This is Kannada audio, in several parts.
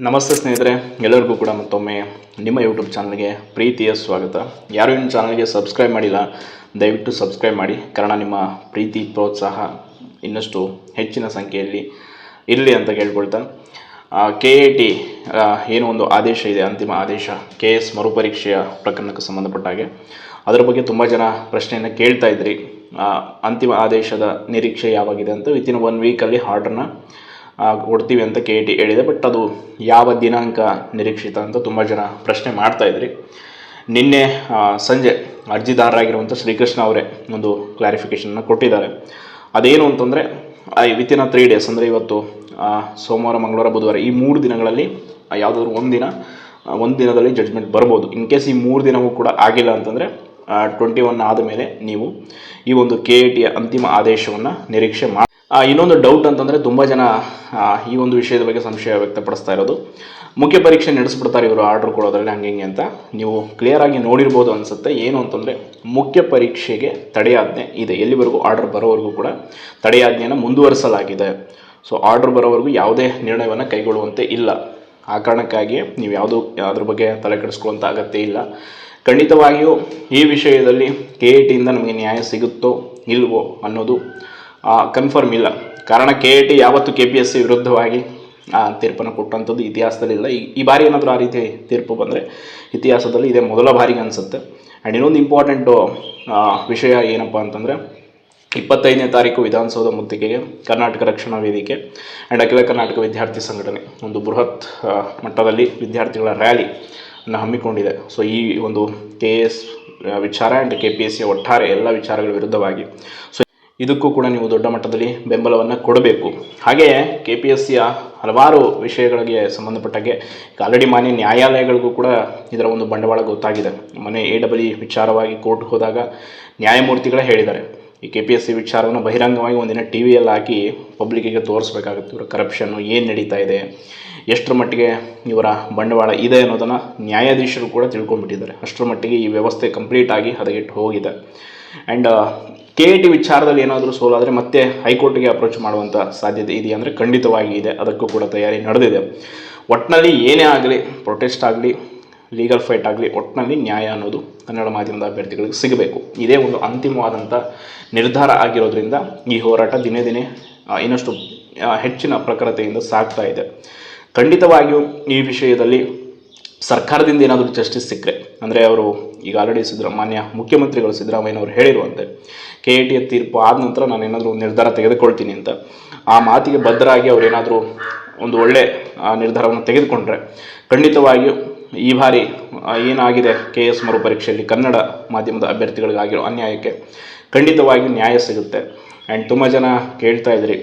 ನಮಸ್ತೆ ಸ್ನೇಹಿತರೆ, ಎಲ್ಲರಿಗೂ ಕೂಡ ಮತ್ತೊಮ್ಮೆ ನಿಮ್ಮ ಯೂಟ್ಯೂಬ್ ಚಾನಲ್ಗೆ ಪ್ರೀತಿಯ ಸ್ವಾಗತ. ಯಾರು ಇನ್ನು ಚಾನಲ್ಗೆ ಸಬ್ಸ್ಕ್ರೈಬ್ ಮಾಡಿಲ್ಲ, ದಯವಿಟ್ಟು ಸಬ್ಸ್ಕ್ರೈಬ್ ಮಾಡಿ. ಕಾರಣ ನಿಮ್ಮ ಪ್ರೀತಿ ಪ್ರೋತ್ಸಾಹ ಇನ್ನಷ್ಟು ಹೆಚ್ಚಿನ ಸಂಖ್ಯೆಯಲ್ಲಿ ಇರಲಿ ಅಂತ ಕೇಳ್ಕೊಳ್ತಾ, KAT ಏನೋ ಒಂದು ಆದೇಶ ಇದೆ, ಅಂತಿಮ ಆದೇಶ KS ಮರುಪರೀಕ್ಷೆಯ ಪ್ರಕರಣಕ್ಕೆ ಸಂಬಂಧಪಟ್ಟ ಹಾಗೆ. ಅದರ ಬಗ್ಗೆ ತುಂಬ ಜನ ಪ್ರಶ್ನೆಯನ್ನು ಕೇಳ್ತಾ ಇದ್ರಿ. ಅಂತಿಮ ಆದೇಶದ ನಿರೀಕ್ಷೆ ಯಾವಾಗಿದೆ ಅಂತ. ವಿತಿನ್ 1 ವೀಕಲ್ಲಿ ಆರ್ಡ್ರನ್ನ ಕೊಡ್ತೀವಿ ಅಂತ KAT ಹೇಳಿದೆ. ಬಟ್ ಅದು ಯಾವ ದಿನಾಂಕ ನಿರೀಕ್ಷಿತ ಅಂತ ತುಂಬ ಜನ ಪ್ರಶ್ನೆ ಮಾಡ್ತಾಯಿದ್ರಿ. ನಿನ್ನೆ ಸಂಜೆ ಅರ್ಜಿದಾರರಾಗಿರುವಂಥ ಶ್ರೀಕೃಷ್ಣ ಅವರೇ ಒಂದು ಕ್ಲಾರಿಫಿಕೇಷನ್ನ ಕೊಟ್ಟಿದ್ದಾರೆ. ಅದೇನು ಅಂತಂದರೆ, ವಿತಿನ್ 3 ಡೇಸ್ ಅಂದರೆ ಇವತ್ತು ಸೋಮವಾರ, ಮಂಗಳವಾರ, ಬುಧವಾರ ಈ 3 ದಿನಗಳಲ್ಲಿ ಯಾವುದಾದ್ರು ಒಂದು ದಿನದಲ್ಲಿ ಜಡ್ಜ್ಮೆಂಟ್ ಬರ್ಬೋದು. ಇನ್ ಕೇಸ್ ಈ 3 ದಿನವೂ ಕೂಡ ಆಗಿಲ್ಲ ಅಂತಂದರೆ 21 ಆದ ಮೇಲೆ ನೀವು ಈ ಒಂದು KATಯ ಅಂತಿಮ ಆದೇಶವನ್ನು ನಿರೀಕ್ಷೆ ಮಾಡಿ. ಇನ್ನೊಂದು ಡೌಟ್ ಅಂತಂದರೆ, ತುಂಬ ಜನ ಈ ಒಂದು ವಿಷಯದ ಬಗ್ಗೆ ಸಂಶಯ ವ್ಯಕ್ತಪಡಿಸ್ತಾ ಇರೋದು, ಮುಖ್ಯ ಪರೀಕ್ಷೆ ನಡೆಸ್ಬಿಡ್ತಾರೆ ಇವರು ಆರ್ಡರ್ ಕೊಡೋದ್ರಲ್ಲಿ ಹಂಗೆ ಅಂತ. ನೀವು ಕ್ಲಿಯರಾಗಿ ನೋಡಿರ್ಬೋದು ಅನಿಸುತ್ತೆ. ಏನು ಅಂತಂದರೆ, ಮುಖ್ಯ ಪರೀಕ್ಷೆಗೆ ತಡೆಯಾಜ್ಞೆ ಇದೆ. ಎಲ್ಲಿವರೆಗೂ ಆರ್ಡರ್ ಬರೋವರೆಗೂ ಕೂಡ ತಡೆಯಾಜ್ಞೆಯನ್ನು ಮುಂದುವರಿಸಲಾಗಿದೆ. ಸೊ ಆರ್ಡರ್ ಬರೋವರೆಗೂ ಯಾವುದೇ ನಿರ್ಣಯವನ್ನು ಕೈಗೊಳ್ಳುವಂತೆ ಇಲ್ಲ. ಆ ಕಾರಣಕ್ಕಾಗಿಯೇ ನೀವು ಅದ್ರ ಬಗ್ಗೆ ತಲೆ ಕೆಡಿಸ್ಕೊಳ್ಳುವಂಥ ಅಗತ್ಯ ಇಲ್ಲ. ಖಂಡಿತವಾಗಿಯೂ ಈ ವಿಷಯದಲ್ಲಿ KATಯಿಂದ ನಮಗೆ ನ್ಯಾಯ ಸಿಗುತ್ತೋ ಇಲ್ವೋ ಅನ್ನೋದು ಕನ್ಫರ್ಮ್ ಇಲ್ಲ. ಕಾರಣ KAT ಯಾವತ್ತು KPSC ವಿರುದ್ಧವಾಗಿ ತೀರ್ಪನ್ನು ಕೊಟ್ಟಂಥದ್ದು ಇತಿಹಾಸದಲ್ಲಿಲ್ಲ. ಈ ಬಾರಿ ಏನಾದರೂ ಆ ರೀತಿ ತೀರ್ಪು ಬಂದರೆ ಇತಿಹಾಸದಲ್ಲಿ ಇದೇ ಮೊದಲ ಬಾರಿಗೆ ಅನಿಸುತ್ತೆ. ಆ್ಯಂಡ್ ಇನ್ನೊಂದು ಇಂಪಾರ್ಟೆಂಟು ವಿಷಯ ಏನಪ್ಪ ಅಂತಂದರೆ, 25ನೇ ತಾರೀಕು ವಿಧಾನಸೌಧ ಮುತ್ತಿಗೆಗೆ ಕರ್ನಾಟಕ ರಕ್ಷಣಾ ವೇದಿಕೆ ಆ್ಯಂಡ್ ಅಖಿಲ ಕರ್ನಾಟಕ ವಿದ್ಯಾರ್ಥಿ ಸಂಘಟನೆ ಒಂದು ಬೃಹತ್ ಮಟ್ಟದಲ್ಲಿ ವಿದ್ಯಾರ್ಥಿಗಳ ರ್ಯಾಲಿಯನ್ನು ಹಮ್ಮಿಕೊಂಡಿದೆ. ಸೊ ಈ ಒಂದು KS ವಿಚಾರ ಆ್ಯಂಡ್ KPSC ಒಟ್ಟಾರೆ ಎಲ್ಲ ವಿಚಾರಗಳ ವಿರುದ್ಧವಾಗಿ. ಸೊ ಇದಕ್ಕೂ ಕೂಡ ನೀವು ದೊಡ್ಡ ಮಟ್ಟದಲ್ಲಿ ಬೆಂಬಲವನ್ನು ಕೊಡಬೇಕು. ಹಾಗೆಯೇ KPSCಯ ಹಲವಾರು ವಿಷಯಗಳಿಗೆ ಸಂಬಂಧಪಟ್ಟಾಗೆ ಆಲ್ರೆಡಿ ಮಾನ್ಯ ನ್ಯಾಯಾಲಯಗಳಿಗೂ ಕೂಡ ಇದರ ಒಂದು ಬಂಡವಾಳ ಗೊತ್ತಾಗಿದೆ. ಮೊನ್ನೆ AEE ವಿಚಾರವಾಗಿ ಕೋರ್ಟ್ಗೆ ಹೋದಾಗ ನ್ಯಾಯಮೂರ್ತಿಗಳೇ ಹೇಳಿದ್ದಾರೆ, ಈ KPSC ವಿಚಾರವನ್ನು ಬಹಿರಂಗವಾಗಿ ಒಂದಿನ TVಯಲ್ಲಿ ಹಾಕಿ ಪಬ್ಲಿಕ್ಕಿಗೆ ತೋರಿಸ್ಬೇಕಾಗುತ್ತೆ. ಇವರ ಕರಪ್ಷನ್ನು ಏನು ನಡೀತಾ ಇದೆ, ಎಷ್ಟರ ಮಟ್ಟಿಗೆ ಇವರ ಬಂಡವಾಳ ಇದೆ ಅನ್ನೋದನ್ನು ನ್ಯಾಯಾಧೀಶರು ಕೂಡ ತಿಳ್ಕೊಂಡ್ಬಿಟ್ಟಿದ್ದಾರೆ. ಅಷ್ಟರ ಮಟ್ಟಿಗೆ ಈ ವ್ಯವಸ್ಥೆ ಕಂಪ್ಲೀಟಾಗಿ ಹದಗೆಟ್ಟು ಹೋಗಿದೆ. ಆ್ಯಂಡ್ KAT ವಿಚಾರದಲ್ಲಿ ಏನಾದರೂ ಸೋಲಾದರೆ ಮತ್ತೆ ಹೈಕೋರ್ಟ್ಗೆ ಅಪ್ರೋಚ್ ಮಾಡುವಂಥ ಸಾಧ್ಯತೆ ಇದೆಯಾ ಅಂದರೆ ಖಂಡಿತವಾಗಿ ಇದೆ. ಅದಕ್ಕೂ ಕೂಡ ತಯಾರಿ ನಡೆದಿದೆ. ಒಟ್ಟಿನಲ್ಲಿ ಏನೇ ಆಗಲಿ, ಪ್ರೊಟೆಸ್ಟ್ ಆಗಲಿ, ಲೀಗಲ್ ಫೈಟ್ ಆಗಲಿ, ಒಟ್ಟಿನಲ್ಲಿ ನ್ಯಾಯ ಅನ್ನೋದು ಕನ್ನಡ ಮಾಧ್ಯಮದ ಅಭ್ಯರ್ಥಿಗಳಿಗೆ ಸಿಗಬೇಕು. ಇದೇ ಒಂದು ಅಂತಿಮವಾದಂಥ ನಿರ್ಧಾರ ಆಗಿರೋದ್ರಿಂದ ಈ ಹೋರಾಟ ದಿನೇ ದಿನೇ ಇನ್ನಷ್ಟು ಹೆಚ್ಚಿನ ಪ್ರಖರತೆಯಿಂದ ಸಾಗ್ತಾ ಇದೆ. ಖಂಡಿತವಾಗಿಯೂ ಈ ವಿಷಯದಲ್ಲಿ ಸರ್ಕಾರದಿಂದ ಏನಾದರೂ ಜಸ್ಟಿಸ್ ಸಿಕ್ಕರೆ, ಅಂದರೆ ಅವರು ಈಗ ಆಲ್ರೆಡಿ ಮಾನ್ಯ ಮುಖ್ಯಮಂತ್ರಿಗಳು ಸಿದ್ದರಾಮಯ್ಯನವರು ಹೇಳಿರುವಂತೆ KATಯ ತೀರ್ಪು ಆದ ನಂತರ ನಾನು ಏನಾದರೂ ಒಂದು ನಿರ್ಧಾರ ತೆಗೆದುಕೊಳ್ತೀನಿ ಅಂತ, ಆ ಮಾತಿಗೆ ಬದ್ಧರಾಗಿ ಅವರೇನಾದರೂ ಒಂದು ಒಳ್ಳೆ ನಿರ್ಧಾರವನ್ನು ತೆಗೆದುಕೊಂಡ್ರೆ ಖಂಡಿತವಾಗಿಯೂ ಈ ಬಾರಿ ಏನಾಗಿದೆ KS ಮರುಪರೀಕ್ಷೆಯಲ್ಲಿ ಕನ್ನಡ ಮಾಧ್ಯಮದ ಅಭ್ಯರ್ಥಿಗಳಿಗಾಗಿರೋ ಅನ್ಯಾಯಕ್ಕೆ ಖಂಡಿತವಾಗಿಯೂ ನ್ಯಾಯ ಸಿಗುತ್ತೆ. ಆ್ಯಂಡ್ ತುಂಬ ಜನ ಕೇಳ್ತಾ ಇದ್ರಿ,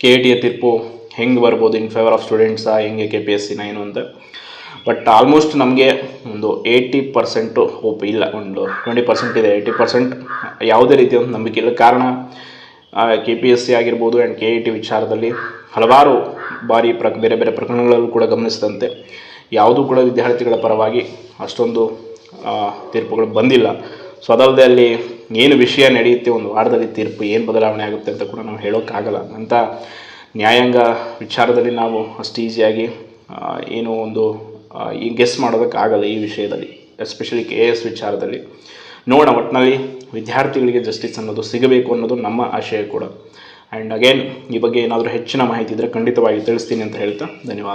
KATಯ ತೀರ್ಪು ಹೆಂಗೆ ಬರ್ಬೋದು, ಇನ್ ಫೇವರ್ ಆಫ್ ಸ್ಟೂಡೆಂಟ್ಸಾ, ಹೆಂಗೆ KPSCನ ಏನು ಅಂತ. ಬಟ್ ಆಲ್ಮೋಸ್ಟ್ ನಮಗೆ ಒಂದು 80% ಹೋಪ್ ಇಲ್ಲ, ಒಂದು 20% ಇದೆ. 80% ಯಾವುದೇ ರೀತಿಯ ಒಂದು ನಂಬಿಕೆ ಇಲ್ಲ. ಕಾರಣ KPSC ಆಗಿರ್ಬೋದು ಆ್ಯಂಡ್ KAT ವಿಚಾರದಲ್ಲಿ ಹಲವಾರು ಬಾರಿ ಬೇರೆ ಬೇರೆ ಪ್ರಕರಣಗಳಲ್ಲೂ ಕೂಡ ಗಮನಿಸಿದಂತೆ ಯಾವುದೂ ಕೂಡ ವಿದ್ಯಾರ್ಥಿಗಳ ಪರವಾಗಿ ಅಷ್ಟೊಂದು ತೀರ್ಪುಗಳು ಬಂದಿಲ್ಲ. ಸೊ ಅದಲ್ಲದೆ ಅಲ್ಲಿ ಏನು ವಿಷಯ ನಡೆಯುತ್ತೆ, ಒಂದು ವಾರದಲ್ಲಿ ತೀರ್ಪು ಏನು ಬದಲಾವಣೆ ಆಗುತ್ತೆ ಅಂತ ಕೂಡ ನಾವು ಹೇಳೋಕ್ಕಾಗಲ್ಲ. ಅಂಥ ನ್ಯಾಯಾಂಗ ವಿಚಾರದಲ್ಲಿ ನಾವು ಅಷ್ಟು ಈಸಿಯಾಗಿ ಏನು ಒಂದು ಈ ಗೆಸ್ ಮಾಡೋದಕ್ಕಾಗಲ್ಲ ಈ ವಿಷಯದಲ್ಲಿ, ಎಸ್ಪೆಷಲಿ KS ವಿಚಾರದಲ್ಲಿ. ನೋಡೋಣ, ಒಟ್ಟಿನಲ್ಲಿ ವಿದ್ಯಾರ್ಥಿಗಳಿಗೆ ಜಸ್ಟಿಸ್ ಅನ್ನೋದು ಸಿಗಬೇಕು ಅನ್ನೋದು ನಮ್ಮ ಆಶಯ ಕೂಡ. ಆ್ಯಂಡ್ ಅಗೇನ್ ಈ ಬಗ್ಗೆ ಏನಾದರೂ ಹೆಚ್ಚಿನ ಮಾಹಿತಿ ಇದ್ದರೆ ಖಂಡಿತವಾಗಿ ತಿಳಿಸ್ತೀನಿ ಅಂತ ಹೇಳ್ತಾ ಧನ್ಯವಾದ.